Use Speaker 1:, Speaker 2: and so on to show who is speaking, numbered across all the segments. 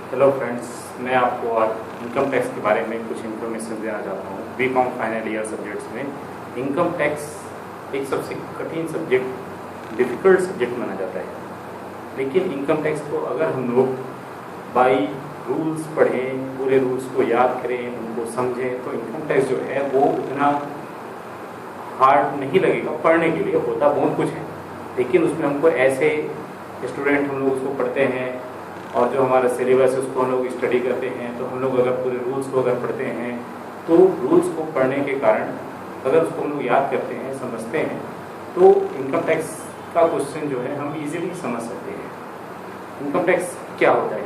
Speaker 1: Hello friends, मैं आपको आज इनकम टैक्स के बारे में कुछ इन्फॉर्मेशन देना चाहता हूँ। बीकॉम फाइनल ईयर सब्जेक्ट्स में इनकम टैक्स एक सबसे कठिन सब्जेक्ट, डिफ़िकल्ट सब्जेक्ट माना जाता है। लेकिन इनकम टैक्स को अगर हम लोग बाई रूल्स पढ़ें, पूरे रूल्स को याद करें, उनको समझें, तो इनकम टैक्स जो है वो उतना हार्ड नहीं लगेगा। पढ़ने के लिए होता बहुत कुछ है, लेकिन उसमें हमको ऐसे स्टूडेंट हम लोग उसको पढ़ते हैं और जो हमारा सिलेबस है उसको हम लोग स्टडी करते हैं, तो हम लोग अगर पूरे रूल्स को अगर पढ़ते हैं तो रूल्स को पढ़ने के कारण अगर उसको हम लोग याद करते हैं, समझते हैं, तो इनकम टैक्स का क्वेश्चन जो है हम इजीली समझ सकते हैं। इनकम टैक्स क्या होता है,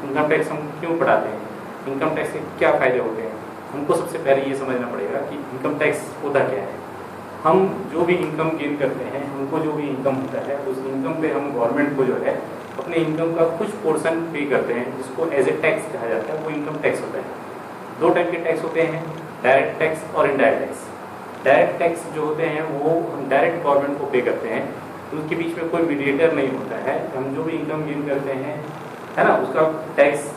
Speaker 1: इनकम टैक्स हम क्यों पढ़ाते हैं, इनकम टैक्स के क्या फ़ायदे होते हैं। हमको सबसे पहले ये समझना पड़ेगा कि इनकम टैक्स होता क्या है। हम जो भी इनकम गेन करते हैं, हमको जो भी इनकम होता है, उस इनकम पे हम गवर्नमेंट को जो है अपने इनकम का कुछ पोर्शन पे करते हैं, जिसको एज ए टैक्स कहा जाता है। वो इनकम टैक्स होता है। दो टाइप के टैक्स होते हैं, डायरेक्ट टैक्स और इनडायरेक्ट टैक्स। डायरेक्ट टैक्स जो होते हैं वो हम डायरेक्ट गवर्नमेंट को पे करते हैं, तो उसके बीच में कोई मीडिएटर नहीं होता है। हम जो भी इनकम गेन करते हैं, है ना, उसका टैक्स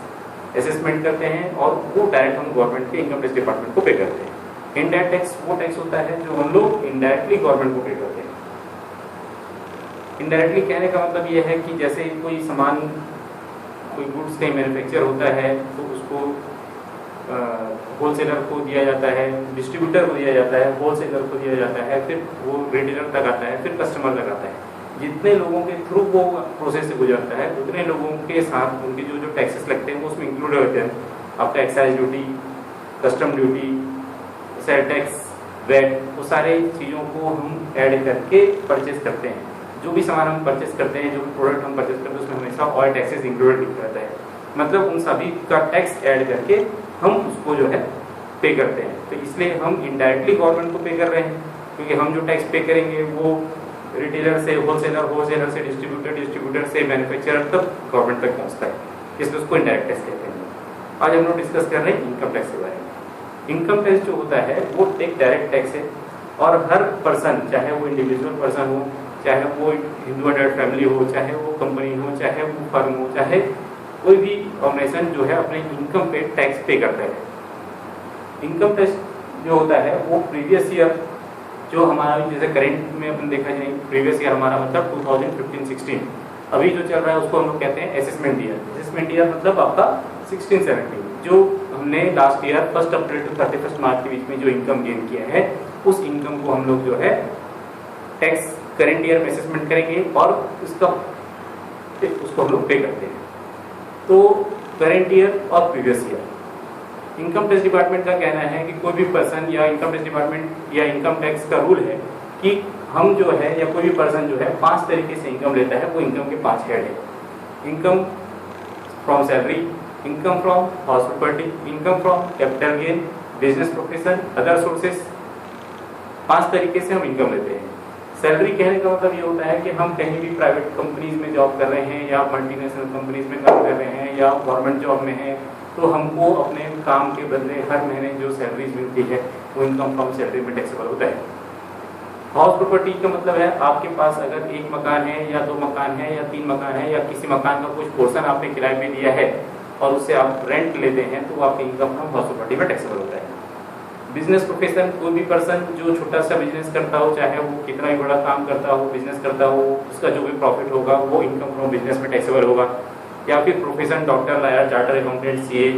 Speaker 1: असेसमेंट करते हैं और वो डायरेक्ट हम गवर्नमेंट के इनकम टैक्स डिपार्टमेंट को पे करते हैं। इनडायरेक्ट टैक्स वो टैक्स होता है जो हम लोग इनडायरेक्टली गवर्नमेंट को पे करते हैं। इनडायरेक्टली कहने का मतलब ये है कि जैसे कोई सामान, कोई गुड्स कहीं मैन्युफैक्चर होता है तो उसको होलसेलर को दिया जाता है, डिस्ट्रीब्यूटर को दिया जाता है, होलसेलर को दिया जाता है, फिर वो रिटेलर तक आता है, फिर कस्टमर तक आता है। जितने लोगों के थ्रू वो प्रोसेस से गुजरता है, उतने लोगों के साथ उनके जो जो टैक्सेस लगते हैं वो उसमें इंक्लूड होते हैं। आपका excise duty, custom duty, sale tax, VAT, वो सारे चीज़ों को हम ऐड करके परचेज करते हैं। जो भी सामान हम परचेज करते हैं, जो भी प्रोडक्ट हम परचेज करते हैं, उसमें हमेशा ऑल टैक्सेस इंक्लूडेड रहता है। मतलब उन सभी का टैक्स ऐड करके हम उसको जो है पे करते हैं। तो इसलिए हम इनडायरेक्टली गवर्नमेंट को पे कर रहे हैं, क्योंकि हम जो टैक्स पे करेंगे वो रिटेलर से होलसेलर, होलसेलर से डिस्ट्रीब्यूटर, डिस्ट्रीब्यूटर से मैन्युफैक्चरर तक गवर्नमेंट तक पहुँचता है। इसलिए उसको इनडायरेक्ट टैक्स कहते हैं। आज हम लोग डिस्कस कर रहे हैं इनकम टैक्स के बारे में। इनकम टैक्स जो होता है वो एक डायरेक्ट टैक्स है और हर पर्सन, चाहे वो इंडिविजुअल पर्सन हो, चाहे वो हिंदू अडल्ट फैमिली हो, चाहे वो कंपनी हो, चाहे वो फर्म हो, चाहे कोई भी ऑर्गेनाइजेशन जो है अपने इनकम पे टैक्स पे करता है। इनकम टैक्स जो होता है वो प्रीवियस ईयर जो हमारा, जैसे करेंट में अपन देखा जाए, प्रीवियस ईयर हमारा मतलब 2015-16, अभी जो चल रहा है उसको हम लोग कहते हैं असेसमेंट ईयर। असेसमेंट ईयर मतलब आपका 16-17, जो हमने लास्ट ईयर 1 अप्रैल टू 31 मार्च के बीच में जो इनकम गेन किया है, उस इनकम को हम लोग जो है टैक्स करेंट ईयर में असेसमेंट करेंगे और उसको हम लोग पे करते हैं। तो करेंट ईयर और previous year, income tax department का कहना है कि कोई भी पर्सन या इनकम टैक्स डिपार्टमेंट या इनकम टैक्स का रूल है कि हम जो है या कोई भी पर्सन जो है 5 तरीके से इनकम लेता है। वो इनकम के 5 हेड है। Income from salary, income from house property, income from capital gain, business profession, other sources. 5 तरीके से हम इनकम लेते हैं। सैलरी कहने का मतलब ये होता है कि हम कहीं भी प्राइवेट कंपनीज में जॉब कर रहे हैं या मल्टीनेशनल कंपनीज में काम कर रहे हैं या गवर्नमेंट जॉब में हैं, तो हमको अपने काम के बदले हर महीने जो सैलरीज मिलती है वो इनकम फ्रॉम सैलरी में टैक्सेबल होता है। हाउस प्रॉपर्टी का मतलब है आपके पास अगर 1 मकान है या 2 मकान है या 3 मकान है या किसी मकान का कुछ पोर्शन आपने किराए पे दिया है और उससे आप रेंट लेते हैं, तो वो आपके इनकम फ्रॉम हाउस प्रॉपर्टी में टैक्सेबल होता है। बिजनेस प्रोफेशन, कोई भी पर्सन जो छोटा सा बिजनेस करता हो, चाहे वो कितना ही बड़ा काम करता हो, बिजनेस करता हो, उसका जो भी प्रॉफिट होगा वो इनकम फ्रॉम बिजनेस में टैक्सेबल होगा। या फिर profession, doctor, lawyer, charter accountant, CA,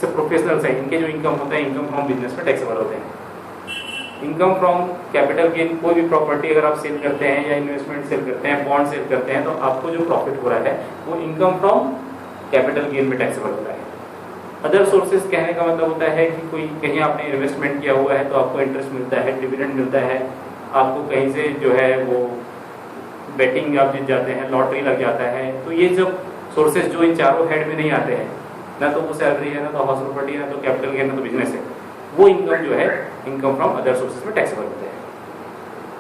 Speaker 1: सब प्रोफेशनल्स हैं, इनके जो इनकम होता है इनकम फ्रॉम बिजनेस में टैक्सेबल होते हैं। इनकम फ्रॉम कैपिटल गेन, कोई भी प्रॉपर्टी अगर आप सेल करते हैं या इन्वेस्टमेंट सेल करते हैं, बॉन्ड सेल करते हैं, तो आपको जो प्रॉफिट हो रहा है वो इनकम फ्रॉम कैपिटल गेन में टैक्सेबल होता है। अदर सोर्सेज कहने का मतलब होता है कि कोई कहीं आपने इन्वेस्टमेंट किया हुआ है तो आपको इंटरेस्ट मिलता है, डिविडेंड मिलता है, आपको कहीं से जो है वो बेटिंग आप जीत जाते हैं, लॉटरी लग जाता है। तो ये जो सोर्सेज जो इन चारों हेड में नहीं आते हैं, ना तो वो सैलरी है, ना तो हाउस प्रॉपर्टी है, ना तो कैपिटल गेन, ना तो बिजनेस है, वो इनकम जो है इनकम फ्रॉम अदर सोर्सेज में टैक्सेबल होते हैं।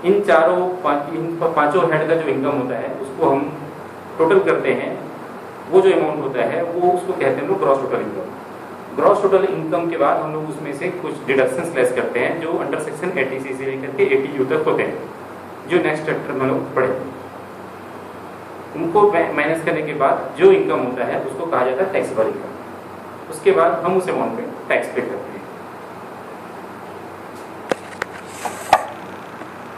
Speaker 1: इन पांचों हेड का जो इनकम होता है उसको हम टोटल करते हैं। वो जो अमाउंट होता है वो उसको कहते हैं लोग gross total income. Gross total income के बाद हम लोग उसमें से कुछ डिडक्शंस लेस करते हैं, जो अंडर सेक्शन 80C से लेकर के 80U तक होते हैं, जो नेक्स्ट चैप्टर में लोग पढ़ेंगे। उनको माइनस करने के बाद जो इनकम होता है उसको कहा जाता है टैक्सेबल इनकम। उसके बाद हम उस अमाउंट पे टैक्स पे करते हैं।